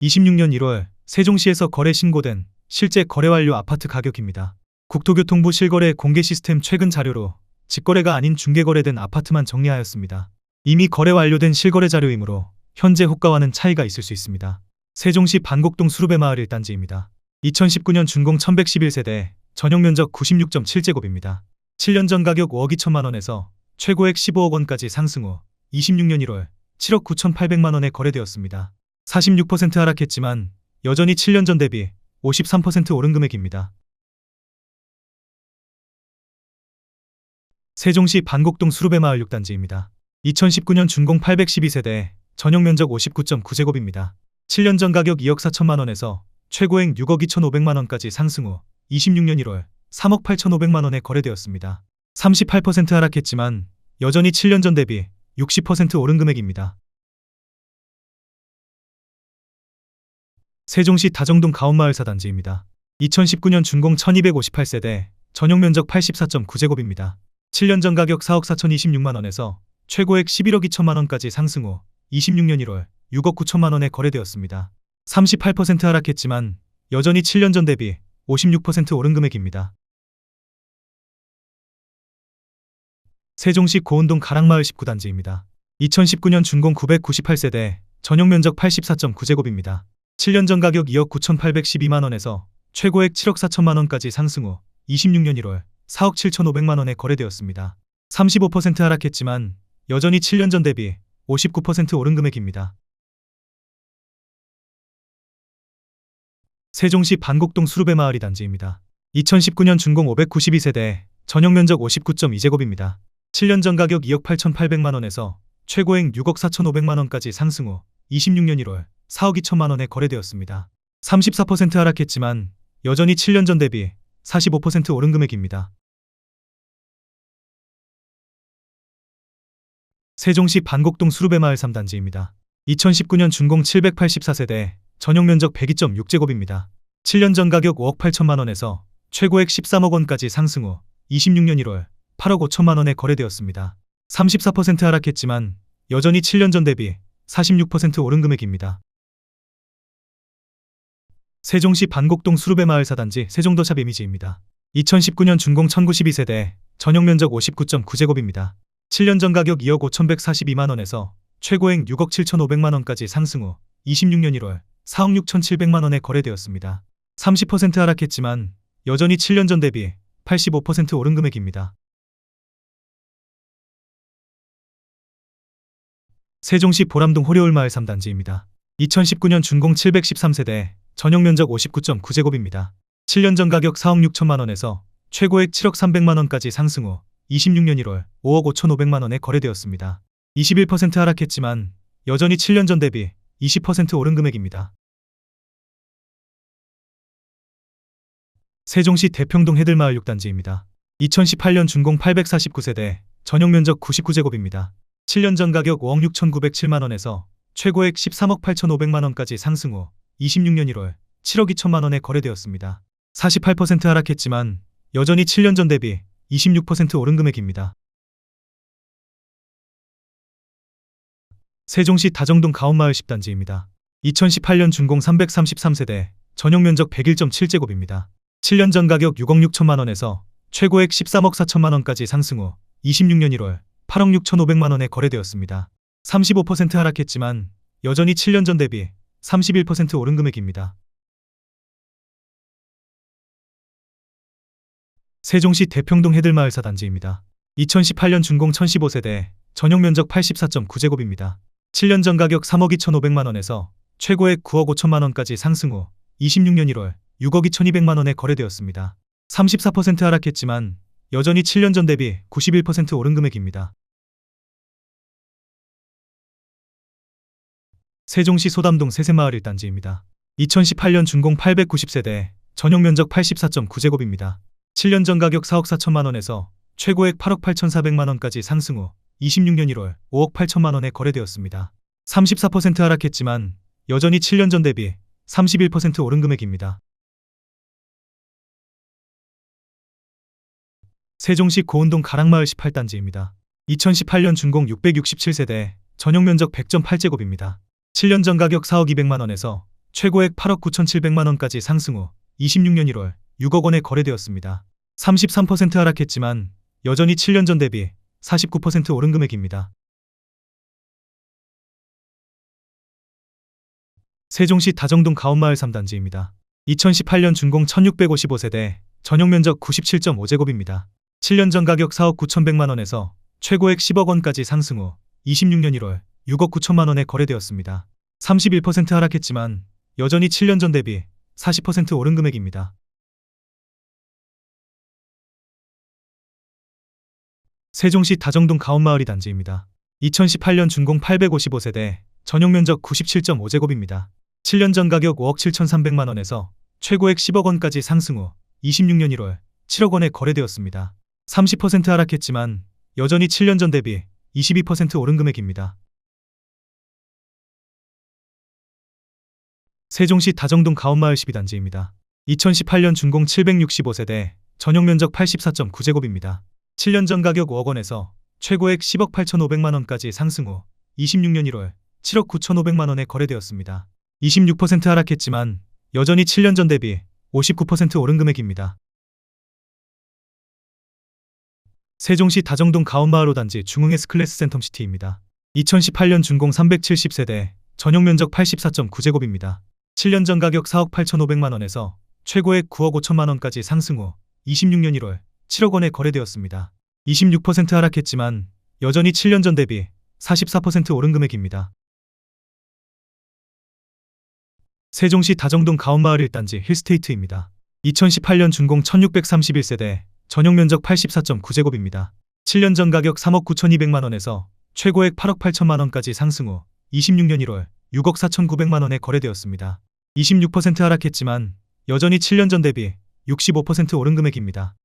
26년 1월 세종시에서 거래 신고된 실제 거래 완료 아파트 가격입니다. 국토교통부 실거래 공개 시스템 최근 자료로 직거래가 아닌 중개거래된 아파트만 정리하였습니다. 이미 거래 완료된 실거래 자료이므로 현재 호가와는 차이가 있을 수 있습니다. 세종시 반곡동 수루베마을 1단지입니다. 2019년 준공 1111세대, 전용 면적 96.7제곱입니다. 7년 전 가격 5억 2천만 원에서 최고액 15억 원까지 상승 후 26년 1월 7억 9,800만 원에 거래되었습니다. 46% 하락했지만 여전히 7년 전 대비 53% 오른 금액입니다. 세종시 반곡동 수루베마을 6단지입니다. 2019년 준공 812세대, 전용 면적 59.9제곱입니다. 7년 전 가격 2억 4천만 원에서 최고액 6억 2,500만 원까지 상승 후 26년 1월 3억 8,500만 원에 거래되었습니다. 38% 하락했지만 여전히 7년 전 대비 60% 오른 금액입니다. 세종시 다정동 가온마을 4단지입니다. 2019년 준공 1258세대, 전용 면적 84.9제곱입니다. 7년 전 가격 4억 4,026만 원에서 최고액 11억 2천만 원까지 상승 후 26년 1월 6억 9천만 원에 거래되었습니다. 38% 하락했지만 여전히 7년 전 대비 56% 오른 금액입니다. 세종시 고운동 가락마을 19단지입니다. 2019년 준공 998세대, 전용 면적 84.9제곱입니다. 7년 전 가격 2억 9,812만 원에서 최고액 7억 4천만 원까지 상승 후 26년 1월 4억 7,500만 원에 거래되었습니다. 35% 하락했지만 여전히 7년 전 대비 59% 오른 금액입니다. 세종시 반곡동 수루베마을 2단지입니다. 2019년 준공 592세대, 전용 면적 59.2제곱입니다. 7년 전 가격 2억 8,800만 원에서 최고액 6억 4,500만 원까지 상승 후 26년 1월 4억 2천만 원에 거래되었습니다. 34% 하락했지만 여전히 7년 전 대비 45% 오른 금액입니다. 세종시 반곡동 수루베마을 3단지입니다. 2019년 준공 784세대, 전용 면적 102.6제곱입니다. 7년 전 가격 5억 8천만 원에서 최고액 13억 원까지 상승 후 26년 1월 8억 5천만 원에 거래되었습니다. 34% 하락했지만 여전히 7년 전 대비 46% 오른 금액입니다. 세종시 반곡동 수루베마을 4단지 세종더샵 이미지입니다. 2019년 준공 1092세대, 전용 면적 59.9제곱입니다. 7년 전 가격 2억 5,142만 원에서 최고액 6억 7,500만 원까지 상승 후 26년 1월 4억 6,700만 원에 거래되었습니다. 30% 하락했지만 여전히 7년 전 대비 85% 오른 금액입니다. 세종시 보람동 호려울마을 3단지입니다. 2019년 준공 713세대, 전용 면적 59.9제곱입니다. 7년 전 가격 4억 6천만 원에서 최고액 7억 300만 원까지 상승 후 26년 1월 5억 5,500만 원에 거래되었습니다. 21% 하락했지만 여전히 7년 전 대비 20% 오른 금액입니다. 세종시 대평동 해들마을 6단지입니다. 2018년 준공 849세대, 전용 면적 99제곱입니다. 7년 전 가격 5억 6,907만 원에서 최고액 13억 8,500만 원까지 상승 후 26년 1월 7억 2천만 원에 거래되었습니다. 48% 하락했지만 여전히 7년 전 대비 26% 오른 금액입니다. 세종시 다정동 가온마을 10단지입니다. 2018년 준공 333세대, 전용 면적 101.7제곱입니다. 7년 전 가격 6억 6천만 원에서 최고액 13억 4천만 원까지 상승 후 26년 1월 8억 6,500만 원에 거래되었습니다. 35% 하락했지만 여전히 7년 전 대비 31% 오른 금액입니다. 세종시 대평동 해들마을 4단지입니다. 2018년 준공 1015세대, 전용 면적 84.9제곱입니다. 7년 전 가격 3억 2,500만 원에서 최고액 9억 5천만 원까지 상승 후 26년 1월 6억 2,200만 원에 거래되었습니다. 34% 하락했지만 여전히 7년 전 대비 91% 오른 금액입니다. 세종시 소담동 세세마을 1단지입니다. 2018년 준공 890세대, 전용 면적 84.9제곱입니다. 7년 전 가격 4억 4천만 원에서 최고액 8억 8,400만 원까지 상승 후 26년 1월 5억 8천만 원에 거래되었습니다. 34% 하락했지만 여전히 7년 전 대비 31% 오른 금액입니다. 세종시 고운동 가락마을 18단지입니다. 2018년 준공 667세대, 전용 면적 100.8제곱입니다. 7년 전 가격 4억 200만 원에서 최고액 8억 9,700만 원까지 상승 후 26년 1월 6억 원에 거래되었습니다. 33% 하락했지만 여전히 7년 전 대비 49% 오른 금액입니다. 세종시 다정동 가온마을 3단지입니다. 2018년 준공 1655세대, 전용 면적 97.5제곱입니다. 7년 전 가격 4억 9,100만 원에서 최고액 10억 원까지 상승 후 26년 1월 6억 9천만 원에 거래되었습니다. 31% 하락했지만 여전히 7년 전 대비 40% 오른 금액입니다. 세종시 다정동 가온마을 2단지입니다. 2018년 준공 855세대, 전용 면적 97.5제곱입니다. 7년 전 가격 5억 7,300만 원에서 최고액 10억 원까지 상승 후 26년 1월 7억 원에 거래되었습니다. 30% 하락했지만 여전히 7년 전 대비 22% 오른 금액입니다. 세종시 다정동 가온마을 12단지입니다. 2018년 준공 765세대, 전용 면적 84.9제곱입니다. 7년 전 가격 5억 원에서 최고액 10억 8,500만 원까지 상승 후 26년 1월 7억 9,500만 원에 거래되었습니다. 26% 하락했지만 여전히 7년 전 대비 59% 오른 금액입니다. 세종시 다정동 가온마을 5단지 중흥 S클래스 센텀시티입니다. 2018년 준공 370세대, 전용 면적 84.9제곱입니다. 7년 전 가격 4억 8,500만 원에서 최고액 9억 5천만 원까지 상승 후 26년 1월 7억 원에 거래되었습니다. 26% 하락했지만 여전히 7년 전 대비 44% 오른 금액입니다. 세종시 다정동 가온마을 1단지 힐스테이트입니다. 2018년 준공 1631세대, 전용 면적 84.9제곱입니다. 7년 전 가격 3억 9,200만 원에서 최고액 8억 8천만 원까지 상승 후 26년 1월 6억 4,900만 원에 거래되었습니다. 26% 하락했지만 여전히 7년 전 대비 65% 오른 금액입니다.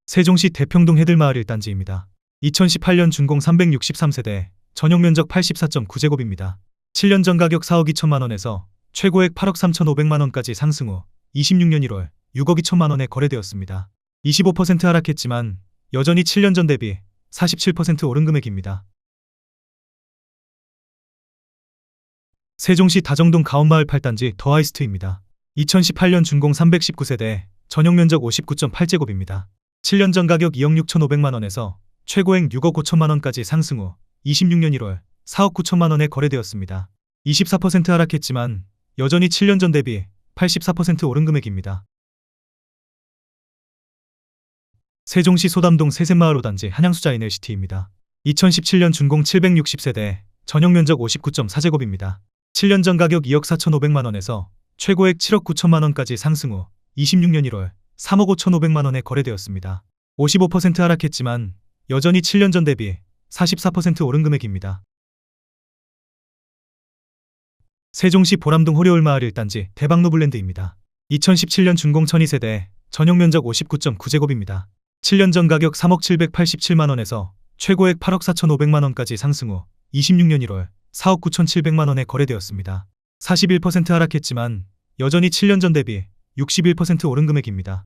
세종시 대평동 해들마을 1단지입니다. 2018년 준공 363세대, 전용 면적 84.9제곱입니다. 7년 전 가격 4억 2천만 원에서 최고액 8억 3,500만 원까지 상승 후 26년 1월 6억 2천만 원에 거래되었습니다. 25% 하락했지만 여전히 7년 전 대비 47% 오른 금액입니다. 세종시 다정동 가온마을 8단지 더하이스트입니다. 2018년 준공 319세대, 전용 면적 59.8제곱입니다. 7년 전 가격 2억 6,500만 원에서 최고액 6억 5천만 원까지 상승 후 26년 1월 4억 9천만 원에 거래되었습니다. 24% 하락했지만 여전히 7년 전 대비 84% 오른 금액입니다. 세종시 소담동 세셋마을 5단지 한양수자 NLCT입니다. 2017년 준공 760세대, 전용 면적 59.4제곱입니다. 7년 전 가격 2억 4,500만 원에서 최고액 7억 9천만 원까지 상승 후 26년 1월 3억 5,500만 원에 거래되었습니다. 55% 하락했지만 여전히 7년 전 대비 44% 오른 금액입니다. 세종시 보람동 호려울마을 1단지 대박노블랜드입니다. 2017년 준공 1002세대, 전용 면적 59.9제곱입니다. 7년 전 가격 3억 787만 원에서 최고액 8억 4,500만 원까지 상승 후 26년 1월 4억 9,700만 원에 거래되었습니다. 41% 하락했지만 여전히 7년 전 대비 61% 오른 금액입니다.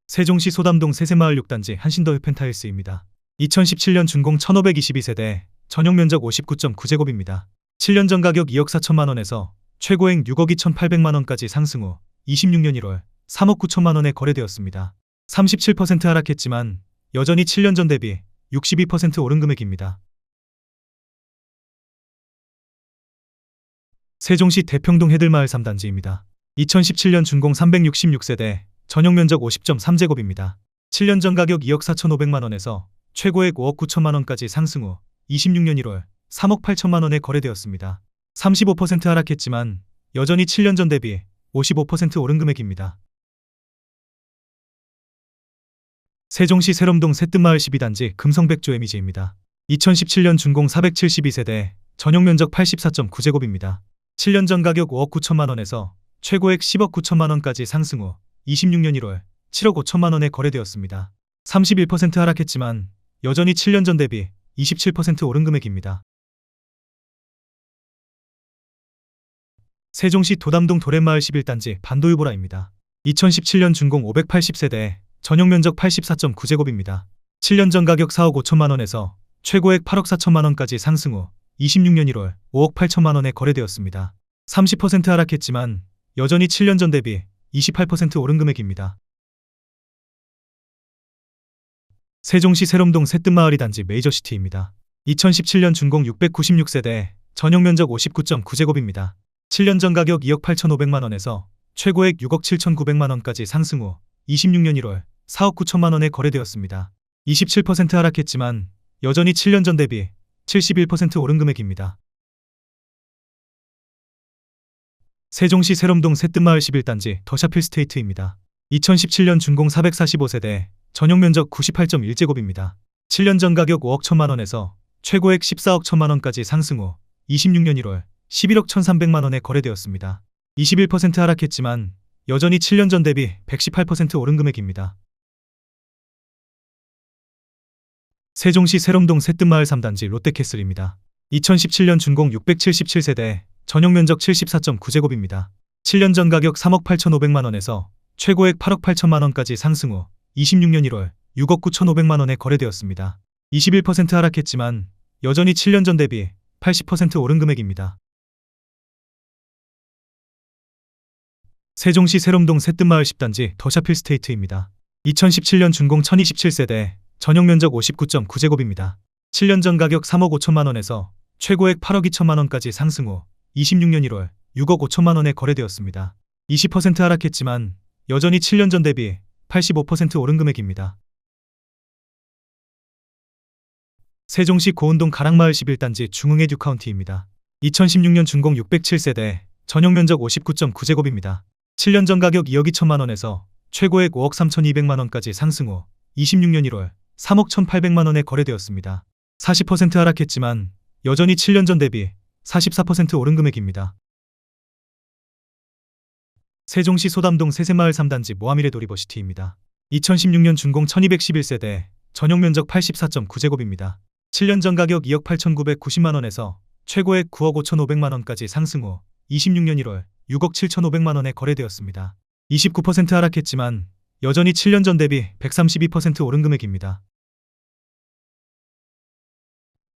세종시 소담동 세셋마을 6단지 한신더 펜타일스입니다. 2017년 준공 1522세대, 전용 면적 59.9제곱입니다. 7년 전 가격 2억 4천만 원에서 최고액 6억 2,800만 원까지 상승 후 26년 1월 3억 9천만 원에 거래되었습니다. 37% 하락했지만 여전히 7년 전 대비 62% 오른 금액입니다. 세종시 대평동 해들마을 3단지입니다. 2017년 준공 366세대, 전용 면적 50.3제곱입니다. 7년 전 가격 2억 4,500만 원에서 최고액 5억 9천만 원까지 상승 후 26년 1월 3억 8천만 원에 거래되었습니다. 35% 하락했지만 여전히 7년 전 대비 55% 오른 금액입니다. 세종시 세롬동 새뜸마을 12단지 금성백조 에미지입니다. 2017년 준공 472세대, 전용 면적 84.9제곱입니다. 7년 전 가격 5억 9천만 원에서 최고액 10억 9천만 원까지 상승 후 26년 1월 7억 5천만 원에 거래되었습니다. 31% 하락했지만 여전히 7년 전 대비 27% 오른 금액입니다. 세종시 도담동 도렛마을 11단지 반도유보라입니다. 2017년 준공 580세대, 전용 면적 84.9제곱입니다. 7년 전 가격 4억 5천만 원에서 최고액 8억 4천만 원까지 상승 후 26년 1월 5억 8천만 원에 거래되었습니다. 30% 하락했지만 여전히 7년 전 대비 28% 오른 금액입니다. 세종시 세롬동 새뜸마을이 단지 메이저시티입니다. 2017년 준공 696세대, 전용 면적 59.9제곱입니다. 7년 전 가격 2억 8,500만 원에서 최고액 6억 7,900만 원까지 상승 후 26년 1월 4억 9천만 원에 거래되었습니다. 27% 하락했지만 여전히 7년 전 대비 71% 오른 금액입니다. 세종시 세롬동 새뜸마을 11단지 더샤필스테이트입니다. 2017년 준공 445세대, 전용 면적 98.1제곱입니다. 7년 전 가격 5억 1천만 원에서 최고액 14억 1천만 원까지 상승 후 26년 1월 11억 1,300만 원에 거래되었습니다. 21% 하락했지만 여전히 7년 전 대비 118% 오른 금액입니다. 세종시 세롬동 새뜸마을 3단지 롯데캐슬입니다. 2017년 준공 677세대, 전용 면적 74.9제곱입니다. 7년 전 가격 3억 8,500만 원에서 최고액 8억 8천만 원까지 상승 후 26년 1월 6억 9,500만 원에 거래되었습니다. 21% 하락했지만 여전히 7년 전 대비 80% 오른 금액입니다. 세종시 세롬동 새뜸마을 10단지 더샤필스테이트입니다. 2017년 준공 1027세대, 전용 면적 59.9제곱입니다. 7년 전 가격 3억 5천만 원에서 최고액 8억 2천만 원까지 상승 후 26년 1월 6억 5천만 원에 거래되었습니다. 20% 하락했지만 여전히 7년 전 대비 85% 오른 금액입니다. 세종시 고운동 가락마을 11단지 중흥의 듀카운티입니다. 2016년 준공 607세대, 전용 면적 59.9제곱입니다. 7년 전 가격 2억 2천만 원에서 최고액 5억 3,200만 원까지 상승 후 26년 1월 3억 1,800만 원에 거래되었습니다. 40% 하락했지만 여전히 7년 전 대비 44% 오른 금액입니다. 세종시 소담동 세세마을 3단지 모하미레 도리버시티입니다. 2016년 준공 1211세대, 전용 면적 84.9제곱입니다. 7년 전 가격 2억 8,990만 원에서 최고액 9억 5,500만 원까지 상승 후 26년 1월 6억 7,500만 원에 거래되었습니다. 29% 하락했지만 여전히 7년 전 대비 132% 오른 금액입니다.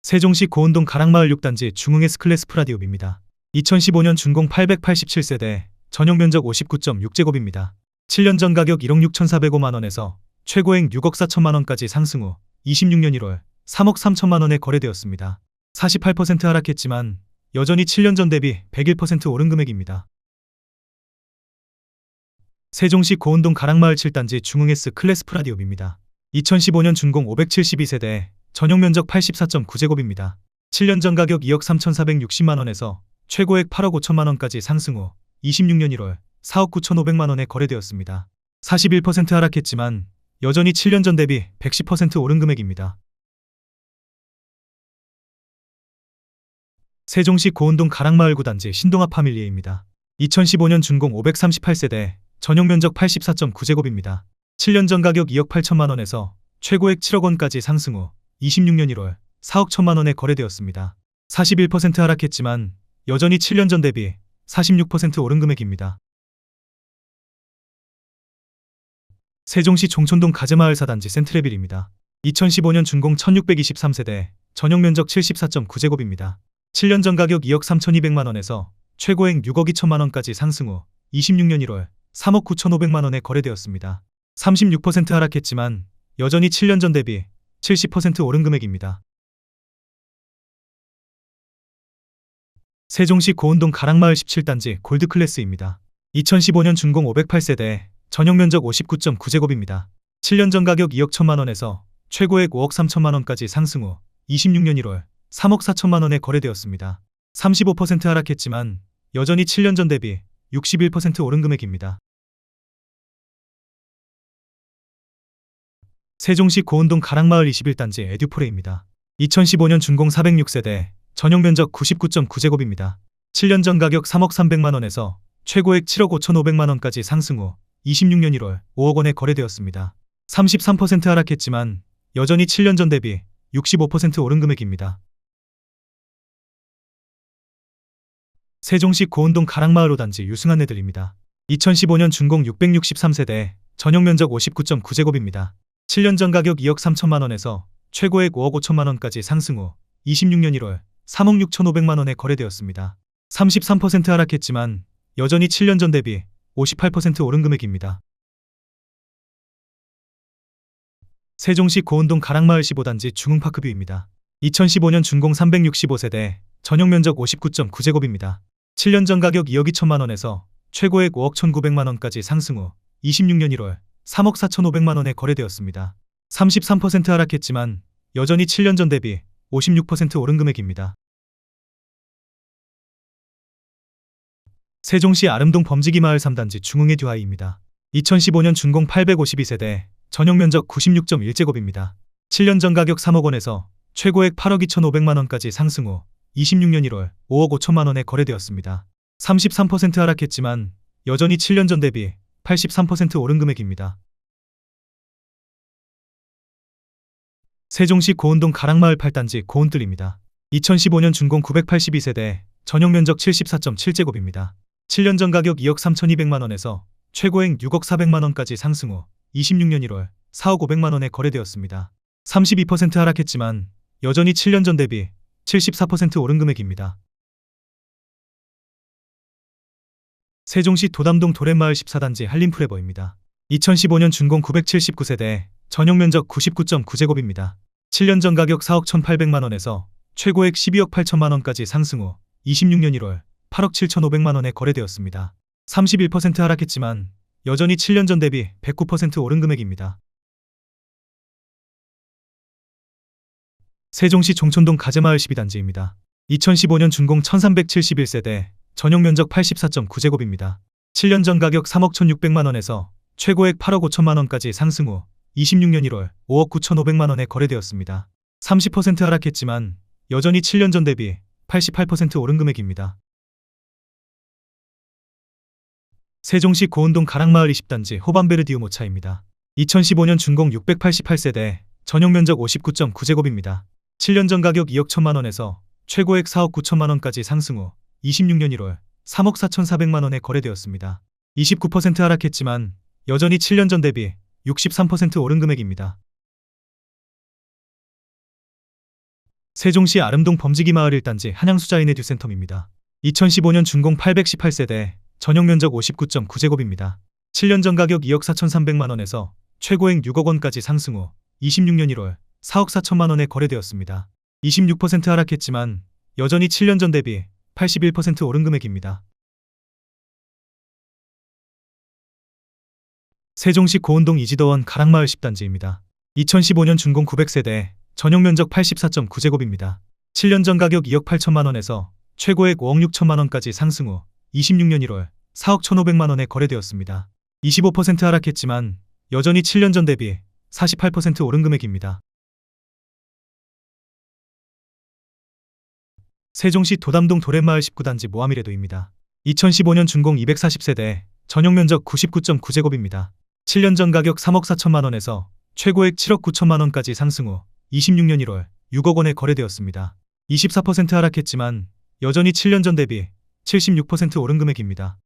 세종시 고운동 가락마을 6단지 중흥의 스클래스 프라디움입니다. 2015년 준공 887세대, 전용 면적 59.6제곱입니다. 7년 전 가격 1억 6,405만 원에서 최고액 6억 4천만 원까지 상승 후 26년 1월 3억 3천만 원에 거래되었습니다. 48% 하락했지만 여전히 7년 전 대비 101% 오른 금액입니다. 세종시 고운동 가락마을 7단지 중흥에스 클래스 프라디움입니다. 2015년 준공 572세대, 전용 면적 84.9제곱입니다. 7년 전 가격 2억 3,460만 원에서 최고액 8억 5천만 원까지 상승 후 26년 1월 4억 9,500만 원에 거래되었습니다. 41% 하락했지만 여전히 7년 전 대비 110% 오른 금액입니다. 세종시 고운동 가락마을 9단지 신동아 파밀리에입니다. 2015년 준공 538세대, 전용 면적 84.9제곱입니다. 7년 전 가격 2억 8천만 원에서 최고액 7억 원까지 상승 후 26년 1월 4억 1천만 원에 거래되었습니다. 41% 하락했지만 여전히 7년 전 대비 46% 오른 금액입니다. 세종시 종촌동 가재마을 4단지 센트레빌입니다. 2015년 준공 1623세대, 전용 면적 74.9제곱입니다. 7년 전 가격 2억 3,200만 원에서 최고액 6억 2천만 원까지 상승 후 26년 1월 3억 9,500만 원에 거래되었습니다. 36% 하락했지만 여전히 7년 전 대비 70% 오른 금액입니다. 세종시 고운동 가락마을 17단지 골드클래스입니다. 2015년 준공 508세대, 전용 면적 59.9제곱입니다. 7년 전 가격 2억 1천만 원에서 최고액 5억 3천만 원까지 상승 후 26년 1월 3억 4천만 원에 거래되었습니다. 35% 하락했지만 여전히 7년 전 대비 61% 오른 금액입니다. 세종시 고운동 가락마을 21단지 에듀포레입니다. 2015년 준공 406세대, 전용 면적 99.9제곱입니다. 7년 전 가격 3억 300만 원에서 최고액 7억 5,500만 원까지 상승 후 26년 1월 5억 원에 거래되었습니다. 33% 하락했지만 여전히 7년 전 대비 65% 오른 금액입니다. 세종시 고운동 가락마을 5단지 유승한 애들입니다. 2015년 준공 663세대, 전용 면적 59.9제곱입니다. 7년 전 가격 2억 3천만 원에서 최고액 5억 5천만 원까지 상승 후 26년 1월 3억 6천5백만 원에 거래되었습니다. 33% 하락했지만 여전히 7년 전 대비 58% 오른 금액입니다. 세종시 고운동 가락마을 15단지 중흥파크뷰입니다. 2015년 준공 365세대, 전용 면적 59.9제곱입니다. 7년 전 가격 2억 2천만 원에서 최고액 5억 1,900만 원까지 상승 후 26년 1월 3억 4천5백만 원에 거래되었습니다. 33% 하락했지만 여전히 7년 전 대비 56% 오른 금액입니다. 세종시 아름동 범지기 마을 3단지 중흥의 듀하이입니다. 2015년 준공 852세대, 전용 면적 96.1제곱입니다. 7년 전 가격 3억 원에서 최고액 8억 2천5백만 원까지 상승 후 26년 1월 5억 5천만 원에 거래되었습니다. 33% 하락했지만 여전히 7년 전 대비 83% 오른 금액입니다. 세종시 고운동 가락마을 8단지 고운뜰입니다. 2015년 준공 982세대, 전용 면적 74.7제곱입니다. 7년 전 가격 2억 3,200만 원에서 최고액 6억 4백만 원까지 상승 후 26년 1월 4억 5백만 원에 거래되었습니다. 32% 하락했지만 여전히 7년 전 대비 74% 오른 금액입니다. 세종시 도담동 도렛마을 14단지 한림프레버입니다. 2015년 준공 979세대, 전용 면적 99.9제곱입니다. 7년 전 가격 4억 1,800만 원에서 최고액 12억 8천만 원까지 상승 후 26년 1월 8억 7천5백만 원에 거래되었습니다. 31% 하락했지만 여전히 7년 전 대비 109% 오른 금액입니다. 세종시 종촌동 가재마을 12단지입니다. 2015년 준공 1371세대, 전용 면적 84.9제곱입니다. 7년 전 가격 3억 1,600만 원에서 최고액 8억 5천만 원까지 상승 후 26년 1월 5억 9천5백만 원에 거래되었습니다. 30% 하락했지만 여전히 7년 전 대비 88% 오른 금액입니다. 세종시 고운동 가락마을 20단지 호반베르디우 모차입니다. 2015년 준공 688세대, 전용 면적 59.9제곱입니다. 7년 전 가격 2억 1천만 원에서 최고액 4억 9천만 원까지 상승 후 26년 1월 3억 4천4백만 원에 거래되었습니다. 29% 하락했지만 여전히 7년 전 대비 63% 오른 금액입니다. 세종시 아름동 범지기 마을 1단지 한양수자인의 듀센텀입니다. 2015년 준공 818세대, 전용 면적 59.9제곱입니다. 7년 전 가격 2억 4천3백만 원에서 최고액 6억 원까지 상승 후 26년 1월 4억 4천만 원에 거래되었습니다. 26% 하락했지만 여전히 7년 전 대비 81% 오른 금액입니다. 세종시 고운동 이지더원 가락마을 10단지입니다. 2015년 준공 900세대, 전용 면적 84.9제곱입니다. 7년 전 가격 2억 8천만 원에서 최고액 5억 6천만 원까지 상승 후 26년 1월 4억 1,500만 원에 거래되었습니다. 25% 하락했지만 여전히 7년 전 대비 48% 오른 금액입니다. 세종시 도담동 도렛마을 19단지 모하미레도입니다. 2015년 준공 240세대, 전용 면적 99.9제곱입니다. 7년 전 가격 3억 4천만 원에서 최고액 7억 9천만 원까지 상승 후 26년 1월 6억 원에 거래되었습니다. 24% 하락했지만 여전히 7년 전 대비 76% 오른 금액입니다.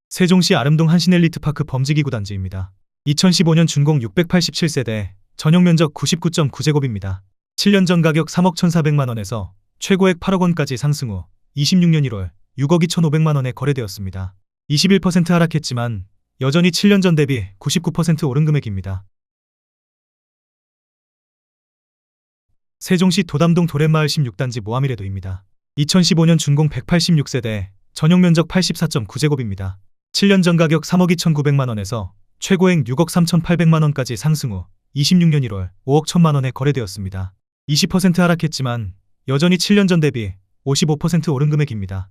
세종시 아름동 한신엘리트파크 범지기 9단지입니다. 2015년 준공 687세대, 전용 면적 99.9제곱입니다. 7년 전 가격 3억 1,400만 원에서 최고액 8억 원까지 상승 후 26년 1월 6억 2천5백만 원에 거래되었습니다. 21% 하락했지만 여전히 7년 전 대비 99% 오른 금액입니다. 세종시 도담동 도렛마을 16단지 모하미레도입니다. 2015년 준공 186세대, 전용 면적 84.9제곱입니다. 7년 전 가격 3억 2천9백만 원에서 최고액 6억 3천8백만 원까지 상승 후 26년 1월 5억 1천만 원에 거래되었습니다. 20% 하락했지만 여전히 7년 전 대비 55% 오른 금액입니다.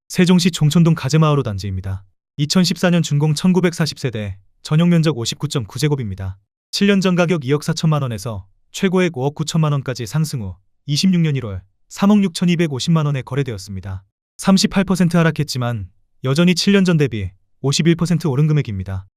세종시 종촌동 가재마을 5단지입니다. 2014년 준공 1940세대, 전용 면적 59.9제곱입니다. 7년 전 가격 2억 4천만 원에서 최고액 5억 9천만 원까지 상승 후 26년 1월 3억 6천2백오십만 원에 거래되었습니다. 38% 하락했지만 여전히 7년 전 대비 51% 오른 금액입니다.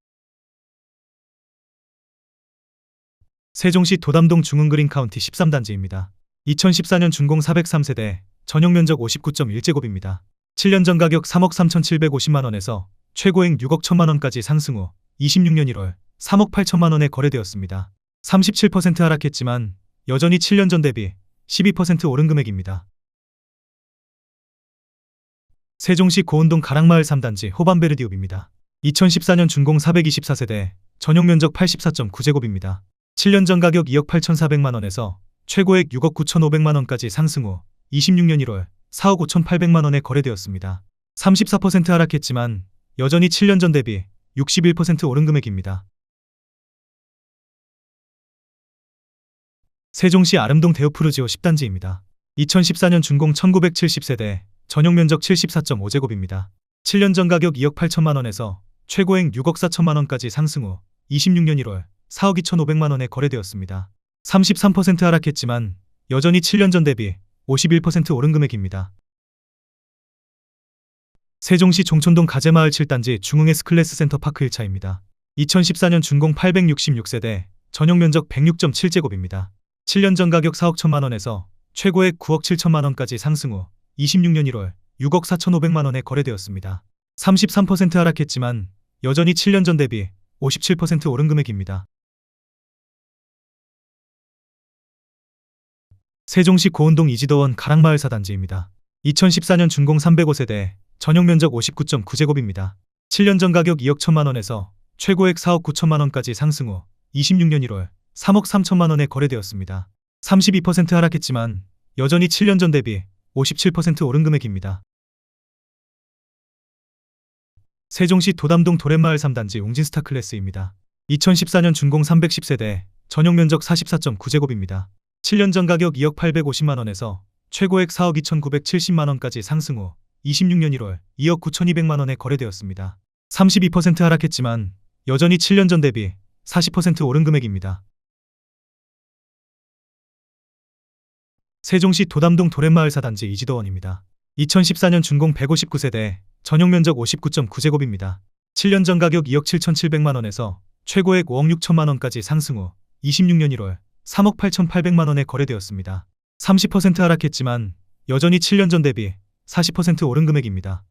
세종시 도담동 중흥그린카운티 13단지입니다. 2014년 준공 403세대, 전용 면적 59.1제곱입니다. 7년 전 가격 3억 3천7백오십만 원에서 최고액 6억 1천만 원까지 상승 후 26년 1월 3억 8천만 원에 거래되었습니다. 37% 하락했지만 여전히 7년 전 대비 12% 오른 금액입니다. 세종시 고운동 가락마을 3단지 호반베르디옵입니다. 2014년 준공 424세대, 전용 면적 84.9제곱입니다. 7년 전 가격 2억 8,400만 원에서 최고액 6억 9,500만 원까지 상승 후 26년 1월 4억 5,800만 원에 거래되었습니다. 34% 하락했지만 여전히 7년 전 대비 61% 오른 금액입니다. 세종시 아름동 데오프루지오 10단지입니다. 2014년 준공 1970세대, 전용 면적 74.5제곱입니다. 7년 전 가격 2억 8천만 원에서 최고액 6억 4천만 원까지 상승 후 26년 1월 4억 2,500만 원에 거래되었습니다. 33% 하락했지만 여전히 7년 전 대비 51% 오른 금액입니다. 세종시 종촌동 가재마을 7단지 중흥 S클래스 센터 파크 1차입니다. 2014년 준공 866세대, 전용 면적 106.7제곱입니다. 7년 전 가격 4억 1천만 원에서 최고액 9억 7천만 원까지 상승 후 26년 1월 6억 4,500만 원에 거래되었습니다. 33% 하락했지만 여전히 7년 전 대비 57% 오른 금액입니다. 세종시 고운동 이지도원 가락마을 4단지입니다. 2014년 준공 305세대, 전용 면적 59.9제곱입니다. 7년 전 가격 2억 1천만 원에서 최고액 4억 9천만 원까지 상승 후 26년 1월 3억 3천만 원에 거래되었습니다. 32% 하락했지만 여전히 7년 전 대비 57% 오른 금액입니다. 세종시 도담동 도렛마을 3단지 웅진스타 클래스입니다. 2014년 준공 310세대, 전용 면적 44.9제곱입니다. 7년 전 가격 2억 850만 원에서 최고액 4억 2,970만 원까지 상승 후 26년 1월 2억 9,200만 원에 거래되었습니다. 32% 하락했지만 여전히 7년 전 대비 40% 오른 금액입니다. 세종시 도담동 도렛마을 4단지 이지도원입니다. 2014년 준공 159세대, 전용 면적 59.9제곱입니다. 7년 전 가격 2억 7,700만 원에서 최고액 5억 6천만 원까지 상승 후 26년 1월 3억 8,800만 원에 거래되었습니다. 30% 하락했지만 여전히 7년 전 대비 40% 오른 금액입니다.